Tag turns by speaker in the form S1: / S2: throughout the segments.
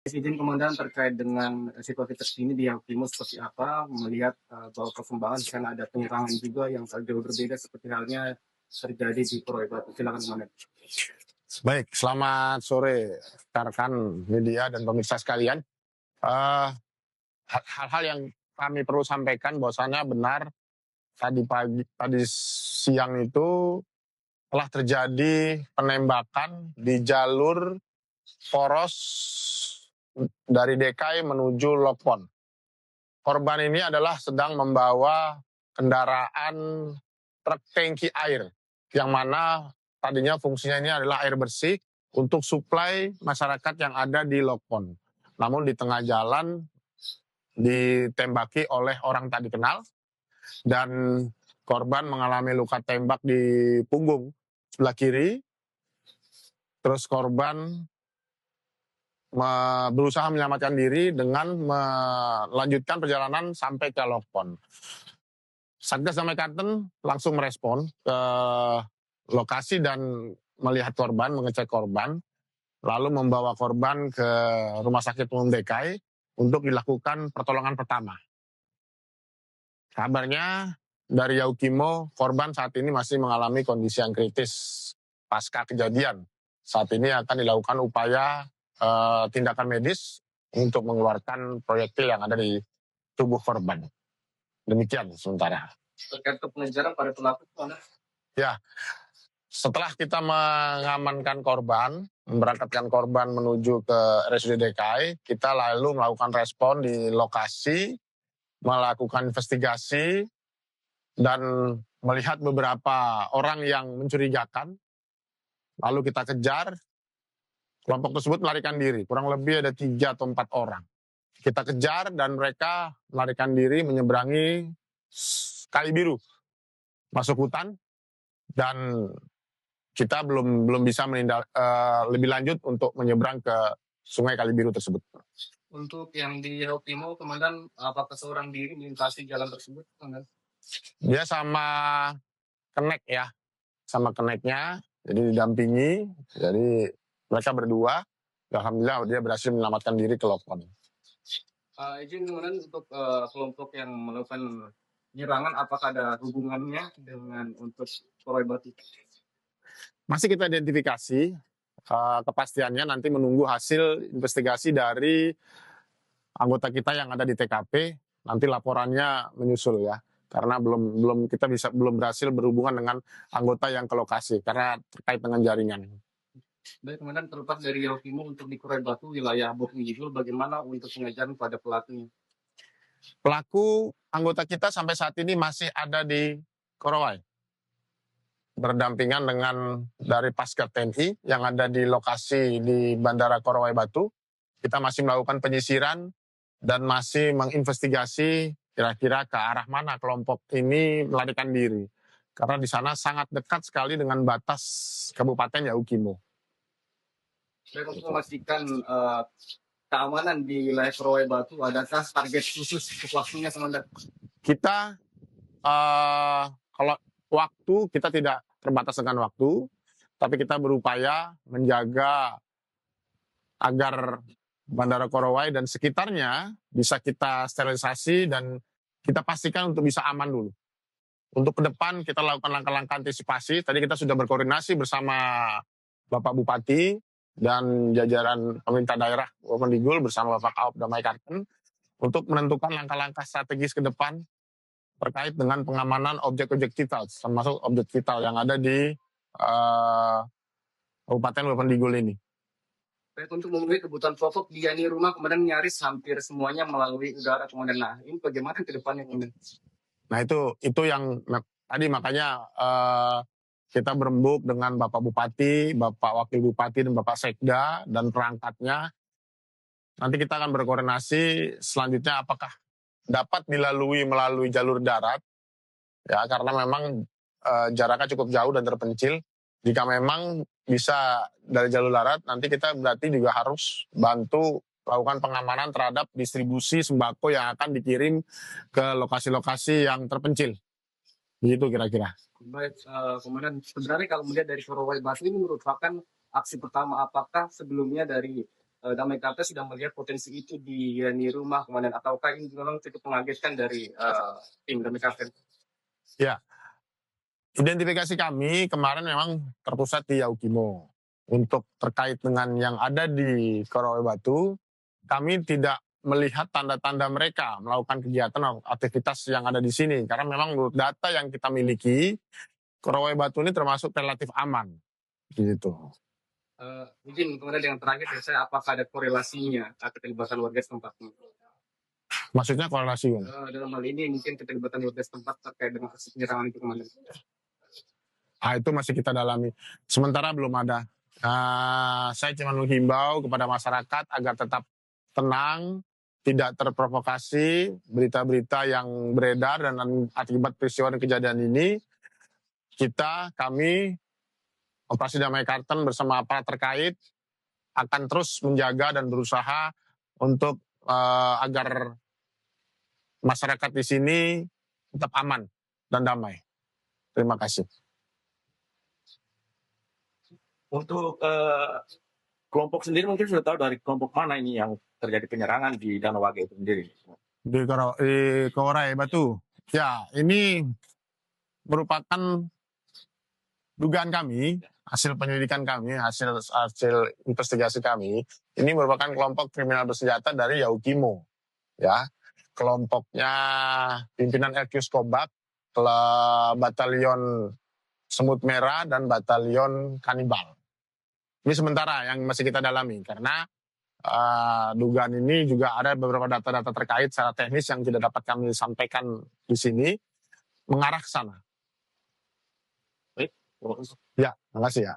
S1: Izin Komandan terkait dengan situasi terkini di Yakimo seperti apa, melihat bahwa perkembangan di sana ada penyerangan juga yang jauh berbeda seperti halnya terjadi di Purwokerto. Silakan Komandan.
S2: Baik, selamat sore rekan media dan pemirsa sekalian. Eh, Hal-hal yang kami perlu sampaikan bahwasannya benar tadi siang itu telah terjadi penembakan di jalur poros dari DKI menuju Lokpon. Korban ini adalah sedang membawa kendaraan truk tangki air, yang mana tadinya fungsinya ini adalah air bersih untuk suplai masyarakat yang ada di Lokpon. Namun di tengah jalan ditembaki oleh orang tak dikenal dan korban mengalami luka tembak di punggung sebelah kiri. Terus korban berusaha menyelamatkan diri dengan melanjutkan perjalanan sampai ke Lokpon. Satgas Damai Karten langsung merespon ke lokasi dan melihat korban, mengecek korban, lalu membawa korban ke Rumah Sakit Umum DKI untuk dilakukan pertolongan pertama. Kabarnya dari Yaukimo, korban saat ini masih mengalami kondisi yang kritis pasca kejadian. Saat ini akan dilakukan upaya tindakan medis untuk mengeluarkan proyektil yang ada di tubuh korban. Demikian sementara.
S1: Terkait pengejaran pada pelaku, mana?
S2: Ya, setelah kita mengamankan korban, memberangkatkan korban menuju ke RSUD DKI, kita lalu melakukan respon di lokasi, melakukan investigasi, dan melihat beberapa orang yang mencurigakan. Lalu kita kejar, kelompok tersebut melarikan diri, kurang lebih ada 3 atau 4 orang. Kita kejar dan mereka melarikan diri menyeberangi Kali Biru, masuk hutan, dan kita belum bisa menindak lebih lanjut untuk menyeberang ke Sungai Kali Biru tersebut.
S1: Untuk yang di Yakimo, Komandan, apakah seorang diri melintasi jalan tersebut, Komandan?
S2: Dia sama kenek ya, sama keneknya, jadi didampingi, jadi mereka berdua, alhamdulillah dia berhasil menyelamatkan diri ke Lokpon.
S1: Izin Komandan, untuk kelompok yang melakukan penyerangan, apakah ada hubungannya dengan untuk Purwokerto?
S2: Masih kita identifikasi, kepastiannya nanti menunggu hasil investigasi dari anggota kita yang ada di TKP, nanti laporannya menyusul ya. Karena belum berhasil berhubungan dengan anggota yang ke lokasi karena terkait dengan jaringan.
S1: Baik, Komandan, terlepas dari Yakimo untuk di Purwokerto, wilayah Bogniwil, bagaimana untuk pengejaran pada pelakunya?
S2: Pelaku anggota kita sampai saat ini masih ada di Korowai, berdampingan dengan dari Paskar TNI yang ada di lokasi di Bandara Korowai Batu. Kita masih melakukan penyisiran dan masih menginvestigasi kira-kira ke arah mana kelompok ini melarikan diri. Karena di sana sangat dekat sekali dengan batas Kabupaten Yaukimo.
S1: Baik, untuk memastikan keamanan di wilayah Korowai Batu, adakah target khusus untuk waktunya, Komandan?
S2: Kita kalau waktu kita tidak terbatas dengan waktu, tapi kita berupaya menjaga agar Bandara Korowai dan sekitarnya bisa kita sterilisasi dan kita pastikan untuk bisa aman dulu. Untuk ke depan kita lakukan langkah-langkah antisipasi. Tadi kita sudah berkoordinasi bersama Bapak Bupati dan jajaran pemerintah daerah Provinsi bersama Bapak Kaop Damai Karten untuk menentukan langkah-langkah strategis ke depan terkait dengan pengamanan objek-objek vital, termasuk objek vital yang ada di Kabupaten Provinsi ini.
S1: Baik, untuk memenuhi kebutuhan pokok di rumah, kemudian nyaris hampir semuanya melalui udara, Komandan. Nah, ini bagaimana ke depannya, Komandan?
S2: Nah itu yang tadi makanya kita berembuk dengan Bapak Bupati, Bapak Wakil Bupati, dan Bapak Sekda dan perangkatnya. Nanti kita akan berkoordinasi selanjutnya apakah dapat dilalui melalui jalur darat, ya karena memang jaraknya cukup jauh dan terpencil. Jika memang bisa dari jalur darat, nanti kita berarti juga harus bantu lakukan pengamanan terhadap distribusi sembako yang akan dikirim ke lokasi-lokasi yang terpencil. Begitu kira-kira.
S1: Baik, Komandan, sebenarnya kalau melihat dari Korowai Batu ini merupakan aksi pertama, apakah sebelumnya dari Damai Karta sudah melihat potensi itu di rumah kemudian, ataukah ini memang cukup mengagetkan dari tim Damai Karta?
S2: Ya, identifikasi kami kemarin memang terpusat di Yaukimo. Untuk terkait dengan yang ada di Korowe Batu, kami tidak melihat tanda-tanda mereka melakukan kegiatan atau aktivitas yang ada di sini. Karena memang menurut data yang kita miliki, Korowe Batu ini termasuk relatif aman. Gitu.
S1: Mungkin kemudian yang terakhir ya, saya apakah ada korelasinya keterlibatan warga setempat?
S2: Maksudnya korelasi?
S1: Dalam hal ini mungkin keterlibatan warga setempat terkait dengan aksi penyerangan itu kemarin.
S2: Itu masih kita dalami. Sementara belum ada. Saya cuma menghimbau kepada masyarakat agar tetap tenang, tidak terprovokasi berita-berita yang beredar, dan akibat peristiwa dan kejadian ini, kami, Operasi Damai Karten bersama aparat terkait akan terus menjaga dan berusaha untuk agar masyarakat di sini tetap aman dan damai. Terima kasih.
S3: Untuk kelompok sendiri mungkin sudah tahu dari kelompok mana ini yang terjadi penyerangan di Danau Wage itu sendiri?
S2: Di Korowe Batu. Ya, ini merupakan dugaan kami, hasil penyelidikan kami, hasil investigasi kami. Ini merupakan kelompok kriminal bersenjata dari Yaukimo. Ya, kelompoknya pimpinan Elkius Kobak, Batalion Semut Merah, dan Batalion Kanibal. Ini sementara yang masih kita dalami, karena dugaan ini juga ada beberapa data-data terkait secara teknis yang tidak dapat kami sampaikan di sini, mengarah ke sana.
S3: Baik,
S2: ya, terima kasih ya.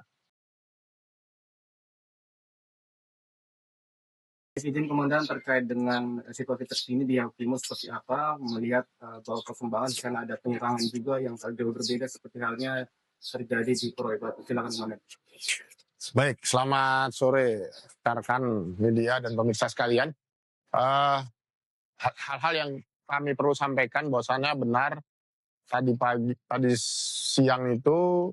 S1: Izin Komandan terkait dengan situasi terkini di Yaukimo seperti apa, melihat bahwa perkembangan di sana ada penyerangan juga yang jauh berbeda seperti halnya terjadi di Korowe Batu. Silakan Komandan.
S2: Baik, selamat sore rekan media dan pemirsa sekalian. Hal-hal yang kami perlu sampaikan bahwasannya benar tadi siang itu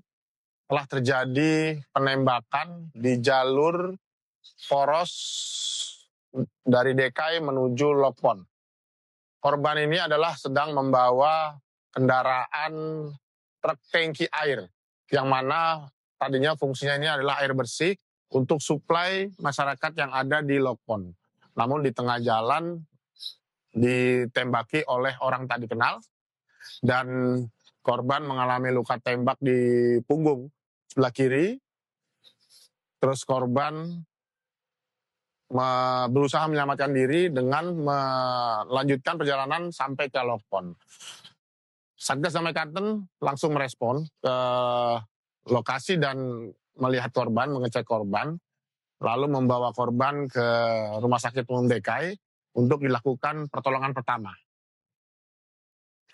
S2: telah terjadi penembakan di jalur poros dari DKI menuju Lokpon. Korban ini adalah sedang membawa kendaraan truk tangki air, yang mana tadinya fungsinya ini adalah air bersih untuk suplai masyarakat yang ada di Lokpon. Namun di tengah jalan ditembaki oleh orang tak dikenal, dan korban mengalami luka tembak di punggung sebelah kiri. Terus korban berusaha menyelamatkan diri dengan melanjutkan perjalanan sampai ke Lokpon. Satgas Damai Karten langsung merespon ke lokasi dan melihat korban, mengecek korban, lalu membawa korban ke Rumah Sakit Umum DKI untuk dilakukan pertolongan pertama.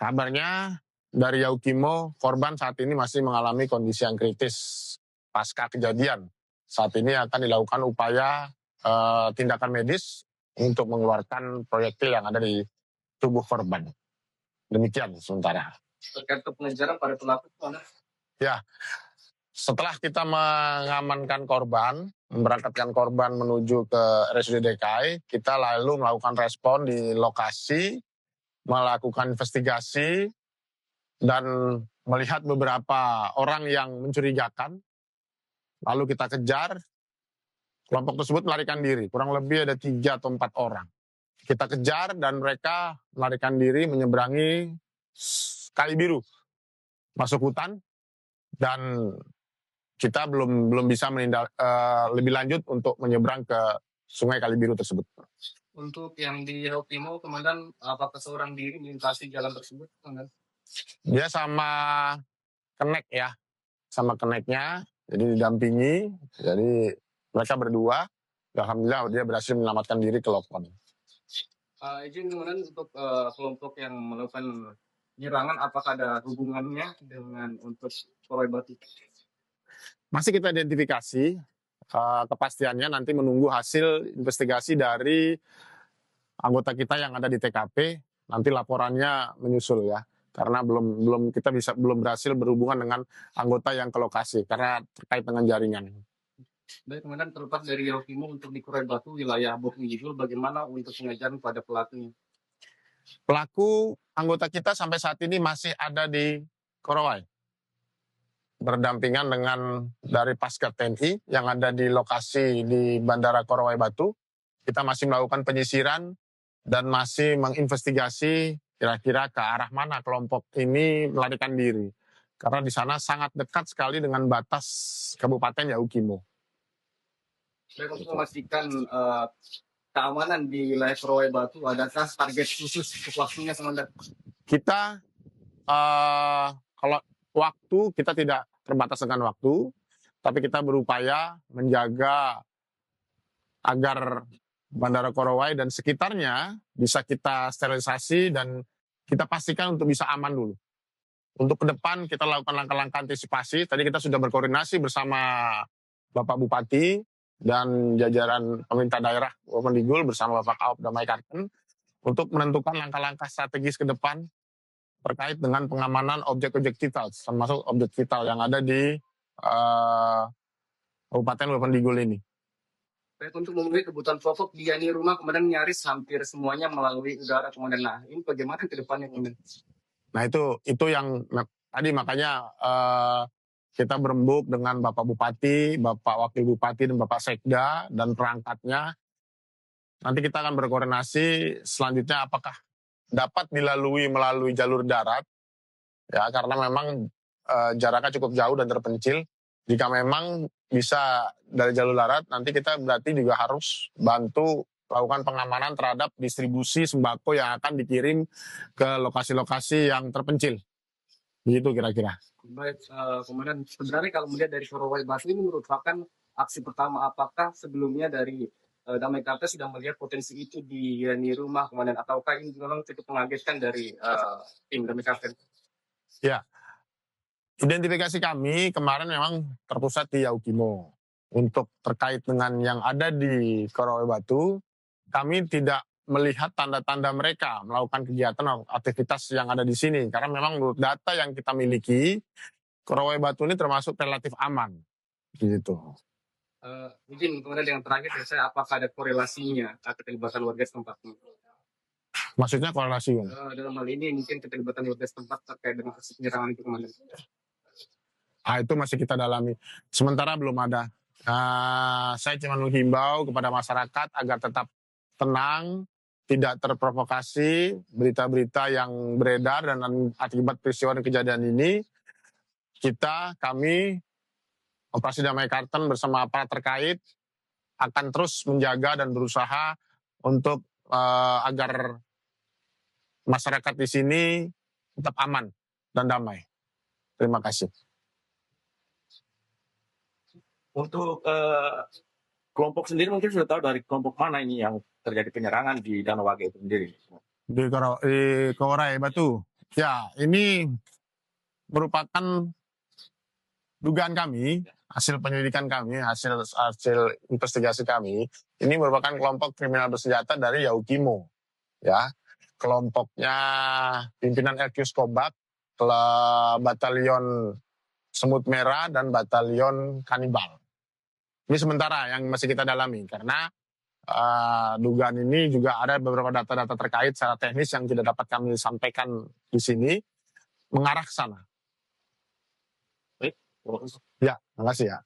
S2: Kabarnya dari Yaukimo, korban saat ini masih mengalami kondisi yang kritis pasca kejadian. Saat ini akan dilakukan upaya tindakan medis untuk mengeluarkan proyektil yang ada di tubuh korban. Demikian sementara.
S1: Terkait pengejaran pada pelaku, mana?
S2: Ya, setelah kita mengamankan korban, memberangkatkan korban menuju ke RSUD DKI, kita lalu melakukan respon di lokasi, melakukan investigasi, dan melihat beberapa orang yang mencurigakan. Lalu kita kejar. Kelompok tersebut melarikan diri, kurang lebih ada 3 atau 4 orang. Kita kejar dan mereka melarikan diri menyeberangi Kali Biru, masuk hutan, dan kita belum bisa menindak lebih lanjut untuk menyeberang ke Sungai Kali Biru tersebut.
S1: Untuk yang di Yaukimo, Komandan, apakah seorang diri melintasi jalan tersebut, Komandan?
S2: Dia sama kenek ya, sama keneknya, jadi didampingi, jadi mereka berdua. Alhamdulillah dia berhasil menyelamatkan diri ke Lokpon.
S1: Izin kemudian untuk kelompok yang melakukan penyerangan, apakah ada hubungannya dengan untuk Korowe Batu?
S2: Masih kita identifikasi, kepastiannya nanti menunggu hasil investigasi dari anggota kita yang ada di TKP. Nanti laporannya menyusul ya, karena belum berhasil berhubungan dengan anggota yang ke lokasi karena terkait dengan jaringan.
S1: Baik, kemudian terlepas dari Yaukimo untuk di Kurai Batu wilayah Boknigul, bagaimana untuk pengejaran pada pelakunya?
S2: Pelaku anggota kita sampai saat ini masih ada di Korowai, berdampingan dengan dari Paskar TNI yang ada di lokasi di Bandara Korowai Batu. Kita masih melakukan penyisiran dan masih menginvestigasi kira-kira ke arah mana kelompok ini melarikan diri. Karena di sana sangat dekat sekali dengan batas Kabupaten Yaukimo.
S1: Baik, untuk memastikan keamanan di wilayah Kurai Batu, adakah target khusus untuk waktunya, Komandan?
S2: Kita kalau waktu kita tidak terbatas dengan waktu, tapi kita berupaya menjaga agar Bandara Korowai dan sekitarnya bisa kita sterilisasi dan kita pastikan untuk bisa aman dulu. Untuk ke depan kita lakukan langkah-langkah antisipasi. Tadi kita sudah berkoordinasi bersama Bapak Bupati dan jajaran pemerintah daerah Mendigul bersama Bapak Aop Damai Karten untuk menentukan langkah-langkah strategis ke depan terkait dengan pengamanan objek-objek vital, termasuk objek vital yang ada di Kabupaten Mendigul ini.
S1: Baik, untuk memenuhi kebutuhan pokok di Yani Rumah, kemudian nyaris hampir semuanya melalui udara, Komandan. Nah, ini bagaimana ke depannya, Komandan?
S2: Nah itu yang tadi makanya kita berembuk dengan Bapak Bupati, Bapak Wakil Bupati, dan Bapak Sekda dan perangkatnya. Nanti kita akan berkoordinasi selanjutnya apakah dapat dilalui melalui jalur darat, ya karena memang jaraknya cukup jauh dan terpencil. Jika memang bisa dari jalur darat, nanti kita berarti juga harus bantu lakukan pengamanan terhadap distribusi sembako yang akan dikirim ke lokasi-lokasi yang terpencil. Begitu kira-kira.
S1: Baik, Komandan, sebenarnya kalau melihat dari Korowai Batu ini merupakan aksi pertama, apakah sebelumnya dari Damai Karten sudah melihat potensi itu di Yani Rumah, Komandan, ataukah ini memang cukup mengagetkan dari tim Damai Karten?
S2: Ya, identifikasi kami kemarin memang terpusat di Yaukimo. Untuk terkait dengan yang ada di Korowai Batu, kami tidak melihat tanda-tanda mereka melakukan kegiatan atau aktivitas yang ada di sini. Karena memang menurut data yang kita miliki, Korowai Batu ini termasuk relatif aman. Gitu.
S1: Mungkin kemudian yang terakhir ya, saya apakah ada korelasinya keterlibatan warga setempat?
S2: Maksudnya korelasi?
S1: Dalam hal ini mungkin keterlibatan warga setempat terkait dengan kasus penyerangan itu, Komandan.
S2: Itu masih kita dalami. Sementara belum ada. Saya cuma menghimbau kepada masyarakat agar tetap tenang, tidak terprovokasi berita-berita yang beredar, dan akibat peristiwa dan kejadian ini, kami, Operasi Damai Karten bersama aparat terkait akan terus menjaga dan berusaha untuk agar masyarakat di sini tetap aman dan damai. Terima kasih.
S3: Untuk kelompok sendiri mungkin sudah tahu dari kelompok mana ini yang terjadi penyerangan di Danau Wage itu sendiri?
S2: Di Korowai Batu. Ya, ini merupakan dugaan kami, hasil penyelidikan kami, hasil investigasi kami. Ini merupakan kelompok kriminal bersenjata dari Yaukimo. Ya, kelompoknya pimpinan Elkius Kobak, Batalion Semut Merah, dan Batalion Kanibal. Ini sementara yang masih kita dalami, karena dugaan ini juga ada beberapa data-data terkait secara teknis yang tidak dapat kami sampaikan di sini, mengarah ke sana.
S3: Baik,
S2: Ya, terima kasih ya.